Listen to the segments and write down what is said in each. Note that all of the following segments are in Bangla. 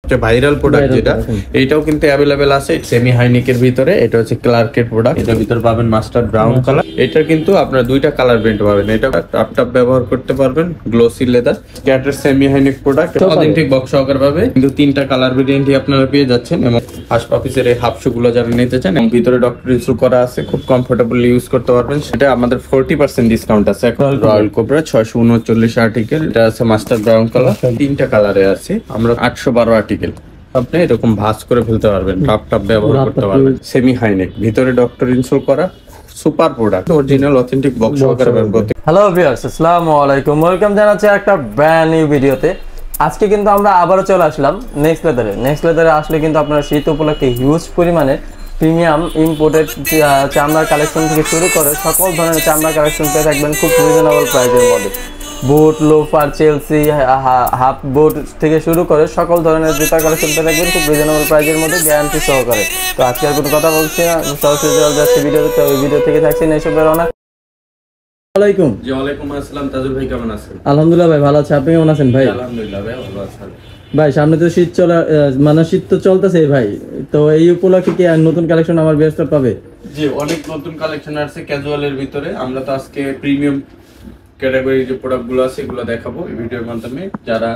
সবচেয়ে ভাইরাল প্রোডাক্ট যেটা, এইটাও কিন্তু অ্যাভেলেবেল আছে সেমি হাইনেকের ভিতরে। এটা হচ্ছে ক্লার্কের প্রোডাক্ট, এটার ভিতরে পাবেন মাস্টার্ড ব্রাউন কালার। এটা কিন্তু আপনার দুইটা কালার প্রিন্ট পাবেন, এটা টাপ ব্যবহার করতে পারবেন, গ্লোসি লেদার ক্যাটের semi high neck product, authentic box সহকারে পাবে। কিন্তু তিনটা কালার ভেরিয়েন্টই আপনারা পেয়ে যাচ্ছেন। এবং হাসপাপিসের এই হাফ শু গুলো যারা নিতে চান, এবং ভিতরে ডক্টর ইনস্টল করা আছে, খুব কমফোর্টেবলি ইউজ করতে পারবেন। সেটা আমাদের 40% ডিসকাউন্ট আছে। রয়্যাল কোবরা 639 আর্টিকেল, এটা আছে মাস্টার্ড ব্রাউন কালার, তিনটা কালারে আছে। আমরা 812 আর্টিকেল আপনি এরকম ভাঁজ করে ফেলতে পারবেন, টাপ ব্যবহার করতে পারবেন। সেমি হাইনেক, ভিতরে ডক্টর ইনস্টল করা, super product, original authentic box সহকারে পাবেন। হ্যালো ভিউয়ার্স, আসসালামু আলাইকুম, ওয়েলকাম জানাচ্ছি একটা ব্র্যান্ড নিউ ভিডিওতে। আজকে কিন্তু আমরা আবারও চলে আসলাম নেক্সট লেদারে আসলে কিন্তু আপনারা শীত উপলক্ষে হিউজ পরিমাণে প্রিমিয়াম ইম্পোর্টেড চামড়ার কালেকশন থেকে শুরু করে সকল ধরনের চামড়ার কালেকশন পেয়ে থাকবেন খুব রিজনেবল প্রাইসের মধ্যে। বুট, লোফার, চেলসি, হাফ বুট থেকে শুরু করে সকল ধরনের জুতার কালেকশন পেয়ে থাকবেন খুব রিজনেবল প্রাইসের মধ্যে, গ্যারান্টি সহকারে। তো আজকে আর কোনো কথা বলছি না, সরাসরি যাচ্ছে ভিডিওতে। তো ওই ভিডিও থেকে থাকছি না এসবের অনেক। ওয়ালাইকুম। জি ওয়ালাইকুম আসসালাম। তাজুল ভাই কেমন আছেন? আলহামদুলিল্লাহ ভাই, ভালো আছি। আপনি কেমন আছেন ভাই? আলহামদুলিল্লাহ ভাই, ভালো আছি ভাই। সামনে তো শীত শীত তো চলতেছে ভাই, তো এই উপলক্ষে কি আর নতুন কালেকশন আমার বেস্ট পাবে? জি, অনেক নতুন কালেকশন আছে ক্যাজুয়ালের ভিতরে। আমরা তো আজকে প্রিমিয়াম ক্যাটাগরির যে প্রোডাক্টগুলো আছে এগুলো দেখাবো এই ভিডিওর মাধ্যমে। যারা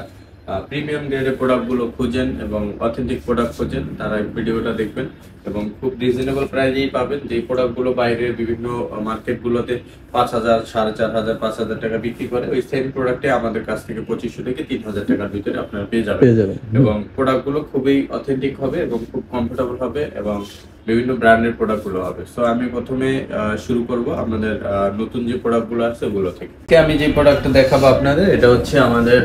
প্রিমিয়াম গ্রেডের প্রোডাক্টগুলো খুঁজেন এবং অথেন্টিক প্রোডাক্ট খুঁজেন, তারা এই ভিডিওটা দেখবেন এবং খুব রিজনেবল প্রাইসেই পাবেন। যে প্রোডাক্টগুলো বাইরের বিভিন্ন মার্কেটগুলোতে 5,000, 4,500, 5,000 টাকা বিক্রি করে, ওই সেম প্রোডাক্টে আমাদের কাছ থেকে 2,500 থেকে 3,000 টাকার ভিতরে আপনারা পেয়ে যাবেন। এবং প্রোডাক্টগুলো খুবই অথেন্টিক হবে এবং খুব কমফোর্টেবল হবে এবং বিভিন্ন ব্র্যান্ডের প্রোডাক্টগুলো হবে। সো আমি প্রথমে শুরু করব আমাদের নতুন যে প্রোডাক্টগুলো আছে ওগুলো থেকে। আমি যে প্রোডাক্টটা দেখাবো আপনাদের, এটা হচ্ছে আমাদের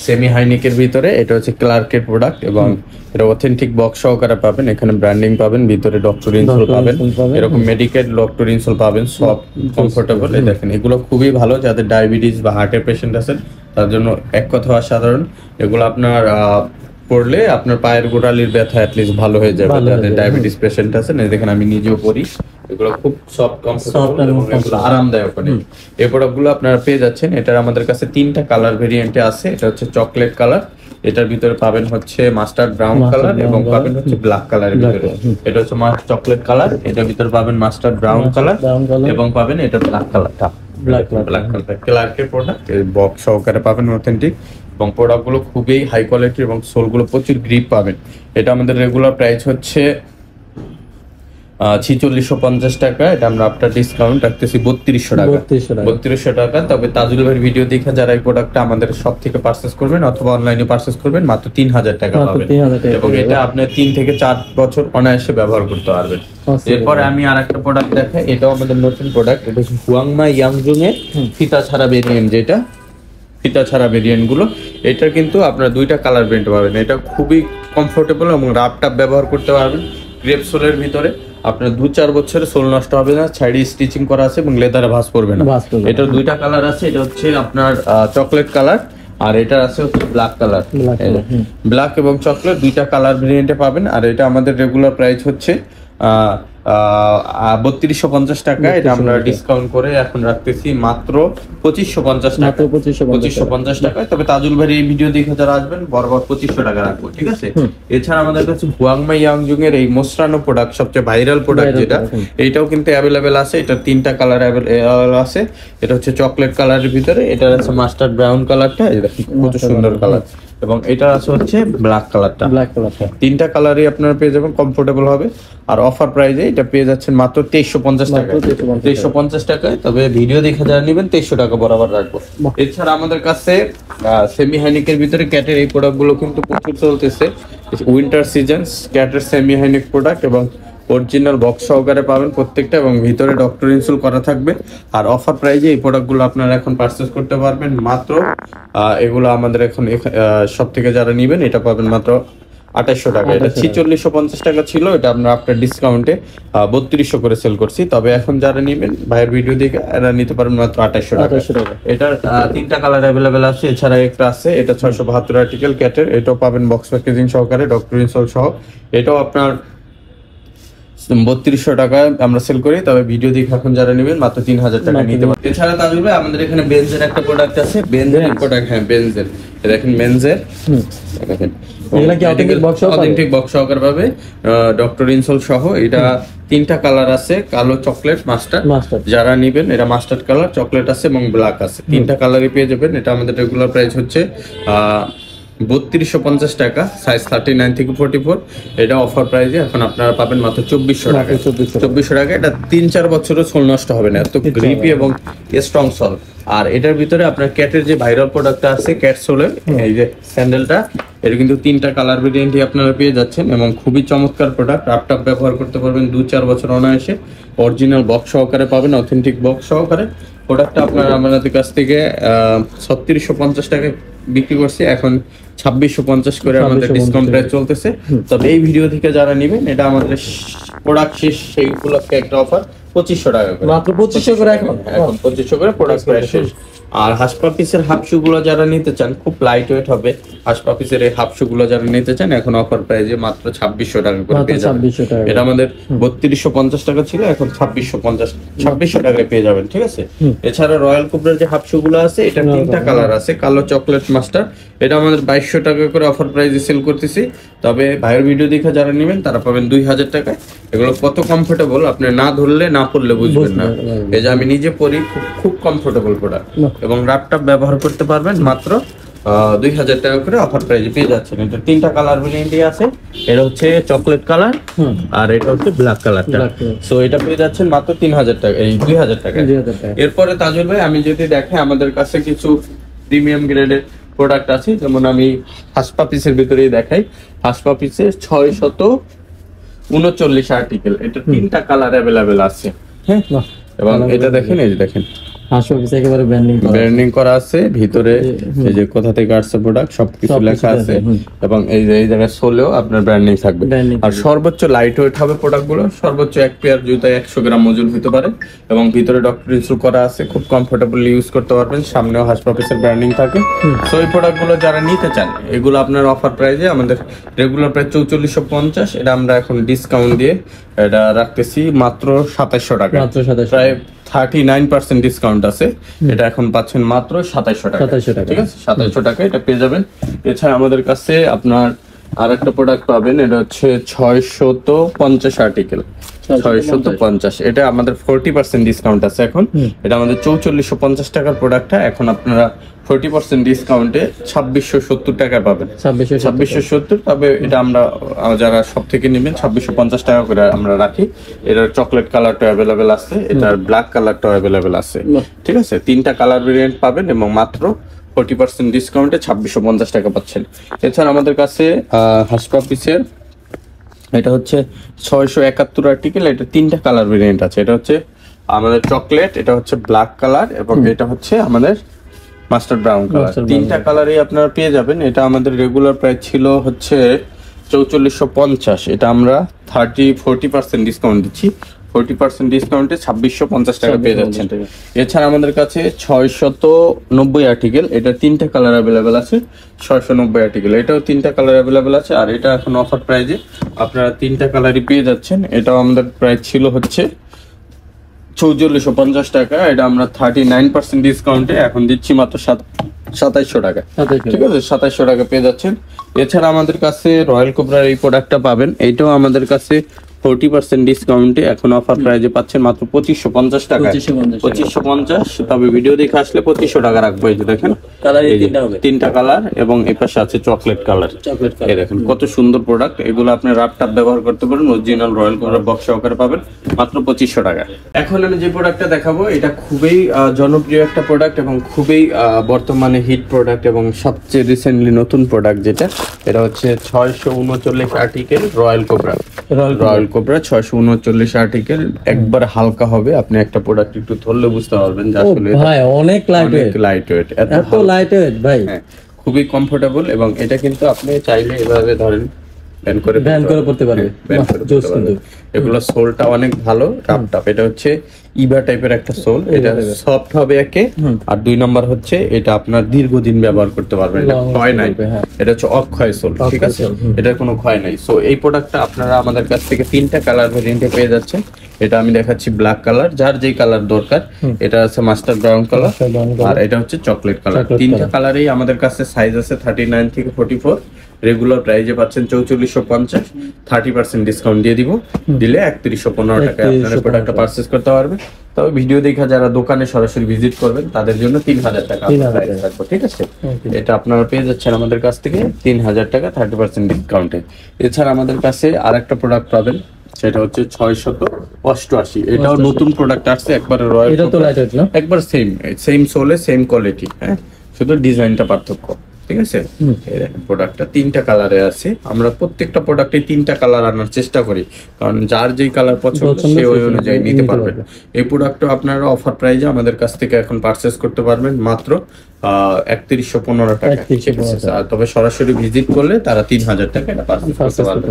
সেমি হাইনেকের ভিতরে। এটা হচ্ছে ক্লার্কের প্রোডাক্ট এবং এটা অথেন্টিক বক্স সহকারে পাবেন। এখানে ব্র্যান্ডিং পাবেন, ভিতরে ডক্টর ইনসোল পাবেন, এরকম মেডিকেল ডক্টর ইনসোল পাবেন, সব কমফোর্টেবল। দেখেন এগুলো খুবই ভালো, যাদের ডায়াবেটিস বা হার্টের পেশেন্ট আছেন তার জন্য এক কথা অসাধারণ। এগুলো আপনার পড়লে আপনার পায়ের গোড়ালির ব্যথা অ্যাটলিস্ট ভালো হয়ে যাবে। যাদের ডায়াবেটিস পেশেন্ট আছেন, দেখেন আমি নিজেও পরি, এগুলো খুব সফট, কমফোর্টেবল এবং এগুলো আরামদায়ক অনেক। এই প্রোডাক্টগুলো আপনারা পেয়ে যাচ্ছেন। এটার আমাদের কাছে তিনটা কালার ভেরিয়েন্টে আছে। এটা হচ্ছে চকলেট কালার, এটার ভিতরে পাবেন হচ্ছে মাস্টার্ড ব্রাউন কালার এবং পাবেন হচ্ছে ব্ল্যাক কালারের ভিতরে। এটা হচ্ছে চকলেট কালার, এটার ভিতরে পাবেন মাস্টার্ড ব্রাউন কালার এবং পাবেন এটা ব্ল্যাক কালারটা, ব্ল্যাক কালার। ক্লার্কের প্রোডাক্ট, বক্স সহকারে পাবেন অথেন্টিক এবং প্রোডাক্টগুলো খুবই হাই কোয়ালিটি এবং সোলগুলো প্রচুর গ্রিপ পাবেন। এটা আমাদের রেগুলার প্রাইস হচ্ছে 4650 টাকা। এটা আমরা আপনার ডিসকাউন্ট রাখতেছি 3200 টাকা। তবে তাজুল ভাইয়ের ভিডিও দেখে যারা এই প্রোডাক্টটা আমাদের সব থেকে পারচেজ করবেন অথবা অনলাইনে পারচেজ করবেন, মাত্র 3000 টাকা পাবেন এবং এটা আপনি 3 থেকে 4 বছর অনায়াসে ব্যবহার করতে পারবেন। এরপরে আমি আরেকটা প্রোডাক্ট দেখাই, এটাও আমাদের নতুন প্রোডাক্ট। এটা হচ্ছে হুয়াংমা ইয়াংজুং এর ফিতা ছাড়া ভেরিয়েন্ট, যেটা ফিতা ছাড়া ভেরিয়েন্ট গুলো। এটা কিন্তু আপনার দুইটা কালার প্রিন্ট পাবেন। এটা খুবই কমফোর্টেবল এবং রাফ টাপ ব্যবহার করতে পারবেন। গ্রেপ সোলের ভিতরে আপনার 2-4 বছরে সোল নষ্ট হবে না, সাইডে স্টিচিং করা আছে এবং লেদারে ভাঁজ পড়বে না। এটার দুইটা কালার আছে, এটা হচ্ছে আপনার চকলেট কালার আর এটা আছে হচ্ছে ব্ল্যাক কালার। ব্ল্যাক এবং চকলেট দুইটা কালার ভেরিয়েন্টে পাবেন। আর এটা আমাদের রেগুলার প্রাইস হচ্ছে 3250 টাকা। এটা আমরা ডিসকাউন্ট করে এখন রাখতেছি মাত্র 2550 টাকা। 2550 টাকায়। তবে তাজুল ভাই এই ভিডিও দেখে যারা আসবেন বরাবর 2500 টাকা রাখবো, ঠিক আছে? এছাড়া আমাদের কাছে হুয়াংমা ইয়াংজুং এর এই মোসরানো প্রোডাক্ট, সবচেয়ে ভাইরাল প্রোডাক্ট যেটা, এইটাও কিন্তু অ্যাভেলেবেল আছে। এটা তিনটা কালার আছে। এটা হচ্ছে চকলেট কালারের ভিতরে, এটা আছে মাস্টার্ড ব্রাউন কালারটা, এটা কত সুন্দর কালার, এবং এটা আছে হচ্ছে ব্ল্যাক কালারটা। তিনটা কালারই আপনারা পেয়ে যাবেন, কমফোর্টেবল হবে। আর অফার প্রাইসে এটা পেয়ে যাচ্ছেন মাত্র 2350 টাকা। 2350 টাকায়। তবে ভিডিও দেখে যারা নেবেন 2300 টাকা বরাবর রাখবো। এছাড়া আমাদের কাছে সেমি হাইনেকের ভিতরে ক্যাটের এই প্রোডাক্টগুলো কিন্তু প্রচুর চলতেছে। উইন্টার সিজন ক্যাটের সেমি হাইনেক প্রোডাক্ট এবং অরিজিনাল বক্স সহকারে পাবেন প্রত্যেকটা এবং ভিতরে ডক্টর ইনসোল করা থাকবে। আর অফার প্রাইজে এই প্রোডাক্টগুলো আপনারা এখন পারচেজ করতে পারবেন মাত্র এগুলো আমাদের এখন সব থেকে যারা নেবেন এটা পাবেন মাত্র 2800 টাকা। এটা 4650 টাকা ছিল, এটা আমরা আপনার ডিসকাউন্টে 3200 করে সেল করছি। তবে এখন যারা নেবেন ভাইয়ের ভিডিও দেখে এরা নিতে পারবেন মাত্র 2800 টাকা। এটার তিনটা কালার অ্যাভেলেবেল আছে। এছাড়া একটা আছে, এটা 672 আর্টিকেল ক্যাটের, এটাও পাবেন বক্স প্যাকেজিং সহকারে, ডক্টর ইনসোল সহ। এটাও আপনার 3200 টাকায় আমরা সেল করি, তবে ভিডিও দেখে এখন যারা নেবেন মাত্র 3000 টাকা নিতে পারবেন। এছাড়া তাজুল ভাই আমাদের এখানে বেনজের একটা প্রোডাক্ট আছে, বেনজের প্রোডাক্ট, হ্যাঁ বেনজের, দেখেন বেনজের, দেখেন এগুলা কি অথেন্টিক বক্স সহকারে? অথেন্টিক বক্স সহকারে পাবে, ডক্টর ইনসোল সহ। এটা 3টা কালার আছে, কালো, চকলেট, মাস্টার্ড। যারা নেবেন এটা মাস্টার্ড কালার, চকলেট আছে এবং ব্ল্যাক আছে, 3টা কালারই পেয়ে যাবেন। এটা আমাদের রেগুলার প্রাইস হচ্ছে 3250 টাকা, সাইজ 39 থেকে 44। এটা অফার প্রাইসে এখন আপনারা পাবেন মাত্র 2400 টাকা। 2400 টাকা। এটা 3-4 বছরের সোল নষ্ট হবে না, এত গ্রিপি এবং স্ট্রং সোল। আর এটার ভিতরে আপনার ক্যাটের যে ভাইরাল প্রোডাক্টটা আছে, ক্যাট সোলের এই যে স্যান্ডেলটা, এটা কিন্তু 3টা কালার ভেরিয়েন্টই আপনারা পেয়ে যাচ্ছেন এবং খুবই চমৎকার প্রোডাক্ট। ল্যাপটপ ব্যবহার করতে পারবেন 2-4 বছর অনায়াসে। অরিজিনাল বক্স সহকারে পাবেন, অথেন্টিক বক্স সহকারে। প্রোডাক্টটা আপনারা আমাদের কাছ থেকে 3650 টাকায় বিক্রি করছি, এখন 2650 করে আমাদের ডিসকাউন্ট প্রাইস চলতেছে। তবে এই ভিডিও থেকে যারা নেবেন, এটা আমাদের প্রোডাক্ট শেষ সেই উপলক্ষে একটা অফার 2500 টাকা করে, মাত্র 2500 করে এখন 2500 করে প্রোডাক্ট প্রাইস শেষ। আর হাসপাপিসের হাফ শু গুলো যারা নিতে চান, খুব লাইট ওয়েট হবে হাসপাপিসের এই হাফ শু গুলো যারা নিতে চান, এখন অফার প্রাইসে মাত্র 2600 টাকা করে পেয়ে যাবেন। এটা আমাদের 3250 টাকা ছিল, এখন 2600 টাকায় পেয়ে যাবেন, ঠিক আছে। এছাড়া রয়্যাল কোবরার যে হাফ শু গুলো আছে, এটা 3টা কালার আছে, কালো, চকলেট, মাস্টার। এটা আমাদের 2200 টাকা করে অফার প্রাইসে সেল করতেছি। তবে ভাইয়ের ভিডিও দেখে যারা নেবেন তারা পাবেন 2000 টাকায়। এগুলো কত কমফোর্টেবল, আপনি না ধরলে না পড়লে বুঝবেন না। এই যে আমি নিজে পরি, খুব কমফোর্টেবল প্রোডাক্ট এবং ল্যাপটপ ব্যবহার করতে পারবেন মাত্র 2000 টাকা করে অফার প্রাইসে পেয়ে যাচ্ছেন। এটা 3টা কালার ভেরিয়েন্টই আছে, এটা হচ্ছে চকলেট কালার আর এটা হচ্ছে ব্ল্যাক কালারটা। সো এটা পেয়ে যাচ্ছেন মাত্র 3000 টাকা, এই 2000 টাকা। এরপরে তাজুল ভাই আমি যদি দেখে আমাদের কাছে কিছু প্রিমিয়াম গ্রেডের প্রোডাক্ট আছে, যেমন আমি হাসপাপিসের ভিতরেই দেখাই। হাসপাপিসের 639 আর্টিকেল, এটা 3টা কালার অ্যাভেলেবেল আছে, হ্যাঁ। এবং এটা দেখেন, এই যে দেখেন হাসপাপিস একেবারে ব্র্যান্ডিং করা আছে, ভিতরে এই যে কোথা থেকে আসছে প্রোডাক্ট সবকিছু লেখা আছে এবং এই যে এই জায়গায় সোলেও আপনার ব্র্যান্ডিং থাকবে। আর সর্বোচ্চ লাইট ওয়েট হবে প্রোডাক্টগুলো, সর্বোচ্চ 1 পেয়ার জুতায় 100 গ্রাম ওজন হতে পারে এবং ভিতরে ডক্টর ইনসোল করা আছে, খুব কমফোর্টেবলি ইউজ করতে পারবেন। সামনেও হাসপাপিসের ব্র্যান্ডিং থাকে। সো এই প্রোডাক্টগুলো যারা নিতে চান, এগুলো আপনার অফার প্রাইসে আমাদের রেগুলার প্রাইস 4450, এটা আমরা এখন ডিসকাউন্ট দিয়ে এটা রাখতেছি মাত্র 2700 টাকা, প্রায় 39% ডিসকাউন্ট আছে। এটা এখন পাচ্ছেন মাত্র 2700 টাকা, ঠিক আছে। 2700 টাকা এটা পেয়ে যাবেন। এছাড়া আমাদের কাছে আপনার আরেকটা প্রোডাক্ট পাবেন, এটা হচ্ছে 650 আর্টিকেল, 650। এটা আমাদের 40% ডিসকাউন্ট আছে এখন। এটা আমাদের 4450 টাকার প্রোডাক্টটা এখন আপনারা 40% ডিসকাউন্টে 2670 টাকায় পাবেন, 2670। তবে এটা আমরা যারা সব থেকে নেবেন 2650 টাকা করে আমরা রাখি। এটার চকলেট কালারটা অ্যাভেলেবেল আছে, এটার ব্ল্যাক কালারটা অ্যাভেলেবেল আছে, ঠিক আছে। 3টা কালার ভেরিয়েন্ট পাবেন এবং মাত্র 40% ডিসকাউন্টে 2650 টাকা পাচ্ছেন। এছাড়া আমাদের কাছে হাসপাপিসের এটা হচ্ছে 671 আর্টিকেল, এটা 3টা কালার ভেরিয়েন্ট আছে। এটা হচ্ছে আমাদের চকলেট, এটা হচ্ছে ব্ল্যাক কালার এবং এটা হচ্ছে আমাদের মাস্টার্ড ব্রাউন কালার। 3টা কালারই আপনারা পেয়ে যাবেন। এটা আমাদের রেগুলার প্রাইস ছিল হচ্ছে 4450, এটা আমরা 40% ডিসকাউন্ট দিচ্ছি। 40% ডিসকাউন্টে 2650 টাকা পেয়ে যাচ্ছেন। এছাড়া আমাদের কাছে 690 আর্টিকেল, এটা 3টা কালার অ্যাভেলেবেল আছে। 690 আর্টিকেল, এটাও 3টা কালার অ্যাভেলেবেল আছে। আর এটা এখন অফার প্রাইজে আপনারা 3টা কালারই পেয়ে যাচ্ছেন। এটাও আমাদের প্রাইস ছিল হচ্ছে 4450 টাকা, এটা আমরা 39% ডিসকাউন্টে এখন দিচ্ছি মাত্র 2700 টাকা, ঠিক আছে। 2700 টাকা পেয়ে যাচ্ছেন। এছাড়া আমাদের কাছে রয়্যাল কোবরার এই প্রোডাক্টটা পাবেন, এইটাও আমাদের কাছে 40% ডিসকাউন্টে এখন অফার প্রাইজে পাচ্ছেন মাত্র 2550 টাকা, 2550। তবে ভিডিও দেখে আসলে 2500 টাকা রাখবো। এই যে দেখেন 3টা কালার এবং এই পাশে আছে চকলেট কালার। এই দেখেন কত সুন্দর প্রোডাক্ট, এগুলো আপনি ল্যাপটপ ব্যবহার করতে পারেন। অরিজিনাল রয়্যাল কোবরা বক্স সহকারে পাবেন মাত্র 2500 টাকা। এখন আমি যে প্রোডাক্টটা দেখাবো এটা খুবই জনপ্রিয় একটা প্রোডাক্ট এবং খুবই বর্তমানে হিট প্রোডাক্ট এবং সবচেয়ে রিসেন্টলি নতুন প্রোডাক্ট যেটা, এটা হচ্ছে 639 article royal cobra. Royal cobra 639 article, একবার হালকা হবে। আপনি একটা প্রোডাক্ট একটু ধরলে বুঝতে পারবেন যে আসলে ভাই অনেক লাইট ওয়েট, এত লাইট ওয়েট ভাই, খুবই কমফোর্টেবল। এবং এটা কিন্তু আপনি চাইলে এভাবে ধরেন ব্যান করে পড়তে পারবে। জোস কিন্তু এগুলো সোলটা অনেক ভালো, টাপ। এটা হচ্ছে ইবা টাইপের একটা সোল, এটা সফট হবে একে, আর 2 নাম্বার হচ্ছে এটা আপনার দীর্ঘদিন ব্যবহার করতে পারবেন, এটা ক্ষয় নাই। এটা হচ্ছে অক্ষয় সোল, ঠিক আছে, এটার কোনো ক্ষয় নাই। সো এই প্রোডাক্টটা আপনারা আমাদের কাছ থেকে 3টা কালার ভেরিয়েন্টে পেয়ে যাচ্ছেন। এটা আমি দেখাচ্ছি ব্ল্যাক কালার, যার যেই কালার দরকার। এটা আছে মাস্টার ব্রাউন কালার, আর এটা হচ্ছে চকলেট কালার। 3টা কালারেই আমাদের কাছে সাইজ আছে 39 থেকে 44। রেগুলার প্রাইসে পাচ্ছেন 4450, 30% ডিসকাউন্ট দিয়ে দিব, দিলে 3115 টাকায় আপনারা প্রোডাক্টটা পারচেজ করতে পারবেন। তবে ভিডিও দেখা যারা দোকানে সরাসরি ভিজিট করবেন তাদের জন্য 3000 টাকা প্রাইস থাকবে, ঠিক আছে। এটা আপনারা পেয়ে যাচ্ছেন আমাদের কাছ থেকে 3000 টাকা 30% ডিসকাউন্টে। এছাড়া আমাদের কাছে আরেকটা প্রোডাক্ট পাবেন, সেটা হচ্ছে 688। এটাও নতুন প্রোডাক্ট আসছে, একবারে রয়্যাল, এটা তো লাইট না, একবার সেম সোলে সেম কোয়ালিটি, হ্যাঁ, শুধু ডিজাইনটা পার্থক্য, ঠিক আছে। এই দেখেন প্রোডাক্টটা 3টা কালারে আছে। আমরা প্রত্যেকটা প্রোডাক্টে 3টা কালার আনার চেষ্টা করি, কারণ যার যেই কালার পছন্দ সে ওই অনুযায়ী নিতে পারবে। এই প্রোডাক্টটা আপনারা অফার প্রাইজে আমাদের কাছ থেকে এখন পারচেজ করতে পারবেন মাত্র 3115 টাকা। আর তবে সরাসরি ভিজিট করলে তারা 3000 টাকা এটা পারচেজ করতে পারবে।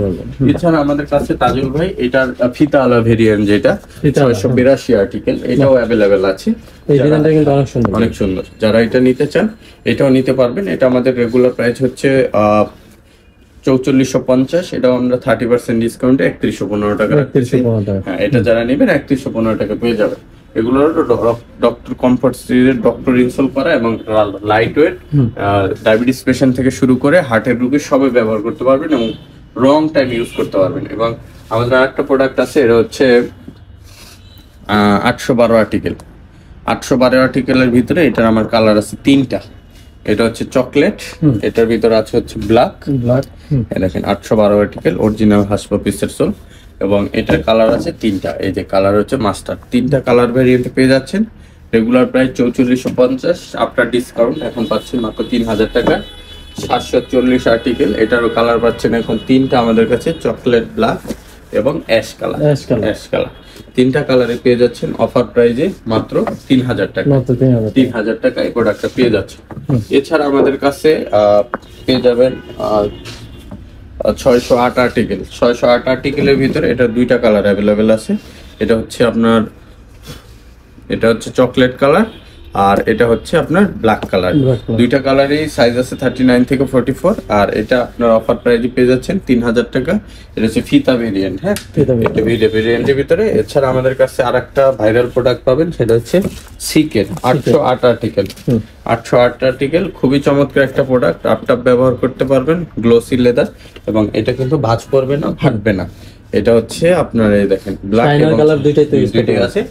এছাড়া আমাদের কাছে তাজুল ভাই এটার ফিতা আলা ভেরিয়েন্ট, যেটা 682 আর্টিকেল, এটাও অ্যাভেলেবেল আছে। এই ডিজাইনটা কিন্তু অনেক সুন্দর, অনেক সুন্দর। যারা এটা নিতে চান এটাও নিতে পারবেন। এটা আমাদের রেগুলার প্রাইস হচ্ছে 4450, এটাও আমরা 30% ডিসকাউন্টে 3115 টাকা রাখতেছি। হ্যাঁ, এটা যারা নেবেন 3115 টাকা পেয়ে যাবেন। এগুলো ডক্টর কমফর্ট সিরিজের ডক্টর ইনস্টল করা এবং লাইট ওয়েট, ডায়াবেটিস পেশেন্ট থেকে শুরু করে হার্টের রোগী সবাই ব্যবহার করতে পারবেন এবং লং টাইম ইউজ করতে পারবেন। এবং আমাদের আরেকটা প্রোডাক্ট আছে, এটা হচ্ছে 812 আর্টিকেল। 812 আর্টিকেলের ভিতরে এটার আমার কালার আছে 3টা। এটা হচ্ছে চকলেট, এটার ভিতরে আছে হচ্ছে ব্ল্যাক। দেখেন 812 আর্টিকেল, অরিজিনাল হাসপাপিসের সোল, এবং এটার কালার আছে 3টা। এই যে কালার হচ্ছে মাস্টার। 3টা কালার ভেরিয়েন্টে পেয়ে যাচ্ছেন। রেগুলার প্রাইস 4450, আফটার ডিসকাউন্ট এখন পাচ্ছেন মাত্র 3000 টাকা। 740 আর্টিকেল, এটারও কালার পাচ্ছেন এখন 3টা আমাদের কাছে, চকলেট, ব্ল্যাক এবং অ্যাশ কালার। 3টা কালারে পেয়ে যাচ্ছেন অফার প্রাইজে মাত্র 3000 টাকা। 3000 টাকা এই প্রোডাক্টটা পেয়ে যাচ্ছে। এছাড়া আমাদের কাছে পেয়ে যাবেন 608 আর্টিকেল। 608 আর্টিকেলের ভিতরে এটা 2টা কালার অ্যাভেলেবেল আছে। এটা হচ্ছে আপনার, এটা হচ্ছে চকলেট কালার, আর এটা হচ্ছে আপনার ব্ল্যাক কালার। 2টা কালারেই সাইজ আছে 39 থেকে 44, আর এটা আপনার অফার প্রাইজে পেয়ে যাচ্ছেন 3000 টাকা। এটা হচ্ছে ফিতা ভেরিয়েন্ট, হ্যাঁ, এটা ভেরিয়েন্টের ভিতরে। এছাড়া আমাদের কাছে আরেকটা ভাইরাল প্রোডাক্ট পাবেন, সেটা হচ্ছে সিকের 808 আর্টিকেল। 808 আর্টিকেল খুবই চমৎকার একটা প্রোডাক্ট, টাপ ব্যবহার করতে পারবেন, গ্লোসি লেদার, এবং এটা কিন্তু ভাঁজ পড়বে না, ফাটবে না। এটা হচ্ছে আপনার এই দেখেন ব্ল্যাক এবং কালার দুইটাই আছে,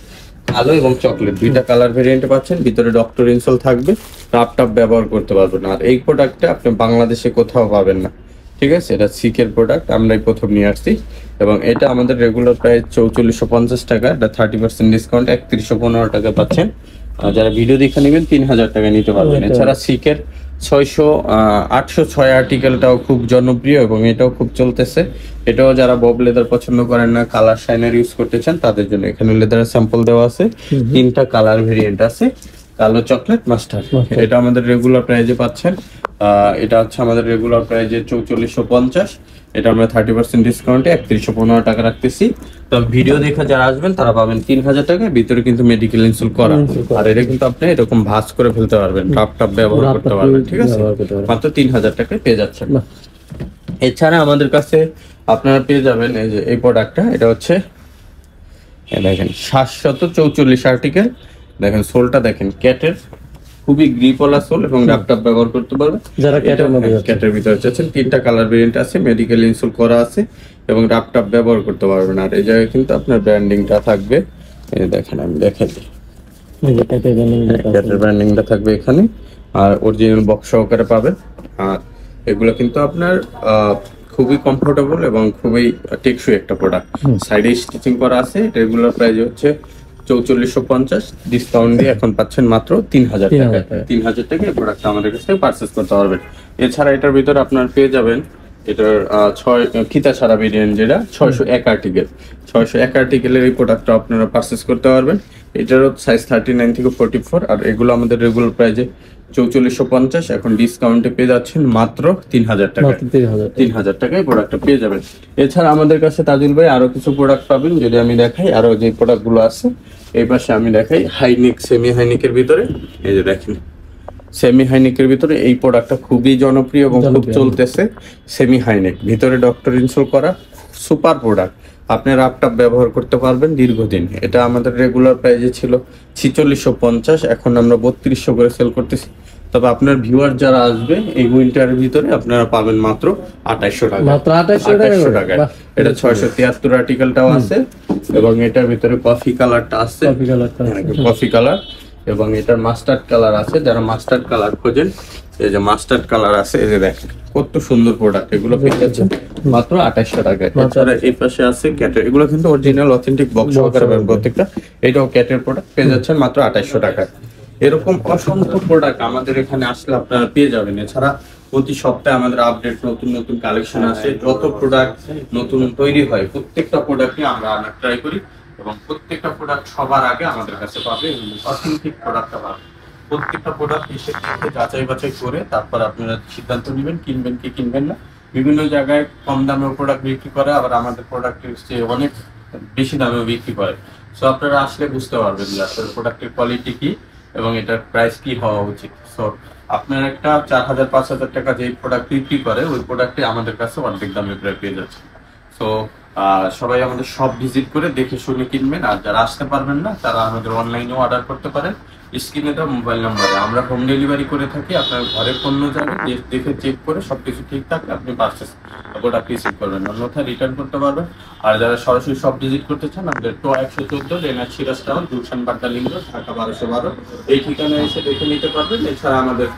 কালো এবং চকলেট, 2টা কালার ভেরিয়েন্টে পাচ্ছেন। ভিতরে ডক্টর ইনসোল থাকবে, টাপ ব্যবহার করতে পারবেন। আর এই প্রোডাক্টটা আপনি বাংলাদেশে কোথাও পাবেন না, ঠিক আছে। এটা সিকের প্রোডাক্ট, আমরাই প্রথম নিয়ে আসছি, এবং এটা আমাদের রেগুলার প্রাইস 4450 টাকা। এটা 30% ডিসকাউন্ট 3115 টাকা পাচ্ছেন। যারা ভিডিও দেখে নেবেন 3000 টাকা নিতে পারবেন। এছাড়া সিকের 806 আর্টিকেলটাও খুব জনপ্রিয় এবং এটাও খুব চলতেছে। এটাও যারা বব লেদার পছন্দ করেন না, কালার শাইনার ইউজ করতে চান, তাদের জন্য এখানে লেদারের স্যাম্পল দেওয়া আছে। 3টা কালার ভেরিয়েন্ট আছে, কালো, চকলেট, মাস্টার। এটা আমাদের রেগুলার প্রাইজে পাচ্ছেন। এটা হচ্ছে আমাদের রেগুলার প্রাইজে 4450। এটা আমরা 30% ডিসকাউন্টে 3115 টাকা রাখতেছি। তো ভিডিও দেখে যারা আসবেন তারা পাবেন 3000 টাকা। ভিতরে কিন্তু মেডিকেল ইনসুল করা, আর এটা কিন্তু আপনি এরকম ভাঁজ করে ফেলতে পারবেন, টাপ ব্যবহার করতে পারবেন, ঠিক আছে। মাত্র 3000 টাকায় পেয়ে যাচ্ছেন। এছাড়া আমাদের কাছে আপনারা পেয়ে যাবেন এই যে এই প্রোডাক্টটা, এটা হচ্ছে দেখেন 744 আর্টিকেল। দেখেন সোলটা দেখেন ক্যাটের, খুবই গ্রিপওয়ালা সোল এবং টাপ ব্যবহার করতে পারবে যারা ক্যাটের ভিতরে চাচ্ছেন। 3টা কালার ভেরিয়েন্ট আছে, মেডিকেল ইনসুল করা আছে এবং টাপ ব্যবহার করতে পারবেন। আর এই জায়গায় কিন্তু আপনার ব্র্যান্ডিংটা থাকবে, এই দেখেন আমি দেখাই দিই, ক্যাটের ব্র্যান্ডিংটা থাকবে এখানে, আর অরিজিনাল বক্স সহকারে পাবেন। আর এগুলো কিন্তু আপনার খুবই কমফোর্টেবল এবং খুবই টেকসই একটা প্রোডাক্ট। সাইডে স্টিচিং করা আছে। রেগুলার প্রাইস হচ্ছে 4450, ডিসকাউন্ট দিয়ে এখন পাচ্ছেন মাত্র 3000 টাকা। 3000 টাকা এই প্রোডাক্টটা আমাদের কাছ থেকে পারচেজ করতে পারবেন। এছাড়া এটার ভিতরে আপনার পেয়ে যাবেন এটার 6 ফিতা ছাড়া ভেরিয়েন্ট, যেটা 601 আর্টিকেল। 601 আর্টিকেলের এই প্রোডাক্টটা আপনারা পারচেজ করতে পারবেন। এটারও সাইজ 39 থেকে 44, আর এগুলো আমাদের রেগুলার প্রাইজে 4450, এখন ডিসকাউন্টে পেয়ে যাচ্ছেন মাত্র 3000 টাকা। 3000 টাকায় প্রোডাক্টটা পেয়ে যাবেন। এছাড়া আমাদের কাছে তাজুল ভাই আরো কিছু প্রোডাক্ট পাবেন, যদি আমি দেখাই আরো যে প্রোডাক্টগুলো আছে এই পাশে আমি দেখাই। হাইনেক, সেমি হাইনেকের ভিতরে এই যে দেখেন, সেমি হাইনেকের ভিতরে এই প্রোডাক্টটা খুবই জনপ্রিয় এবং খুব চলতেছে। সেমি হাইনেক ভিতরে ডক্টর ইনস্টল করা, সুপার প্রোডাক্ট, আপনি ল্যাপটপ ব্যবহার করতে পারবেন দীর্ঘদিন। এটা আমাদের রেগুলার প্রাইসে ছিল 4650, এখন আমরা 3200 করে সেল করতেছি। তবে আপনার ভিউয়ার যারা আসবে এই উইন্টারের ভিতরে আপনারা পাবেন মাত্র 2800 টাকা। মাত্র 2800 টাকায়। এটা 673 আর্টিকেলটাও আছে এবং এটার ভিতরে কফি কালারটা আছে, কফি কালার, এবং এটার মাস্টার্ড কালার আছে। যারা মাস্টার্ড কালার খোঁজেন, এই যে মাস্টার্ড কালার আছে, এই যে দেখেন কত সুন্দর প্রোডাক্ট, এগুলো পেয়ে যাচ্ছেন মাত্র 2800 টাকায়। এছাড়া এই পাশে আছে ক্যাটের, এগুলো কিন্তু অরিজিনাল অথেন্টিক বক্স সহকারে পাবেন প্রত্যেকটা। এটাও ক্যাটের প্রোডাক্ট, পেয়ে যাচ্ছেন মাত্র 2800 টাকায়। এরকম অসংখ্য প্রোডাক্ট আমাদের এখানে আসলে আপনারা পেয়ে যাবেন। এছাড়া প্রতি সপ্তাহে আমাদের আপডেট নতুন নতুন কালেকশন আসে, যত প্রোডাক্ট নতুন তৈরি হয় প্রত্যেকটা প্রোডাক্টই আমরা আনার ট্রাই করি এবং প্রত্যেকটা প্রোডাক্ট সবার আগে আমাদের কাছে পাবে এবং অথেন্টিক প্রোডাক্টটা পাবে। প্রত্যেকটা প্রোডাক্ট এসে যাচাই বাছাই করে তারপর আপনারা সিদ্ধান্ত নেবেন কিনবেন কি কিনবেন না। বিভিন্ন জায়গায় কম দামেও প্রোডাক্ট বিক্রি করে, আবার আমাদের প্রোডাক্টের চেয়ে অনেক বেশি দামেও বিক্রি করে। সো আপনারা আসলে বুঝতে পারবেন যে আসলে প্রোডাক্টের কোয়ালিটি কি এবং এটার প্রাইস কি হওয়া উচিত। সো আপনার একটা 4000-5000 টাকা যে প্রোডাক্ট বিক্রি করে ওই প্রোডাক্টে আমাদের কাছে অর্ধেক দামে প্রায় পেয়ে যাচ্ছে। সো সবাই আমাদের সব ভিজিট করে দেখে শুনে কিনবেন। আর যারা আসতে পারবেন না তারা আমাদের অনলাইনেও অর্ডার করতে পারেন, স্ক্রিনে দেওয়া মোবাইল নাম্বারে। আমরা হোম ডেলিভারি করে থাকি, আপনার ঘরে পণ্য যাবে, দেখে চেক করে সবকিছু ঠিক থাকলে আপনি পারচেস প্রোডাক্ট রিসিভ করবেন, অন্যথায় রিটার্ন করতে পারবেন। আর যারা সরাসরি সব ভিজিট করতে চান, আমাদের 114 Rayner Siraj town, Gulshan Badda link, Dhaka 1212 এই ঠিকানায় এসে দেখে নিতে পারবেন। এছাড়া আমাদের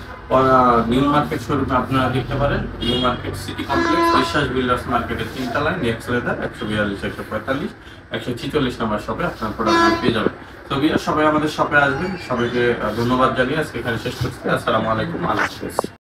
নিউ মার্কেট শোরুমে আপনারা দেখতে পারেন, নিউ মার্কেট সিটি কমপ্লেক্স, বিশ্বাস বিল্ডার্স মার্কেটের 3 তলায়, নেক্সট লেদার 142, 145, 146 নম্বর শপে আপনার প্রোডাক্ট পেয়ে যাবেন। তো সবাই আমাদের শপে আসবেন। সবাইকে ধন্যবাদ জানিয়ে আজকে এখানে শেষ করছি। আসসালামু আলাইকুম, আল্লাহ হাফেজ।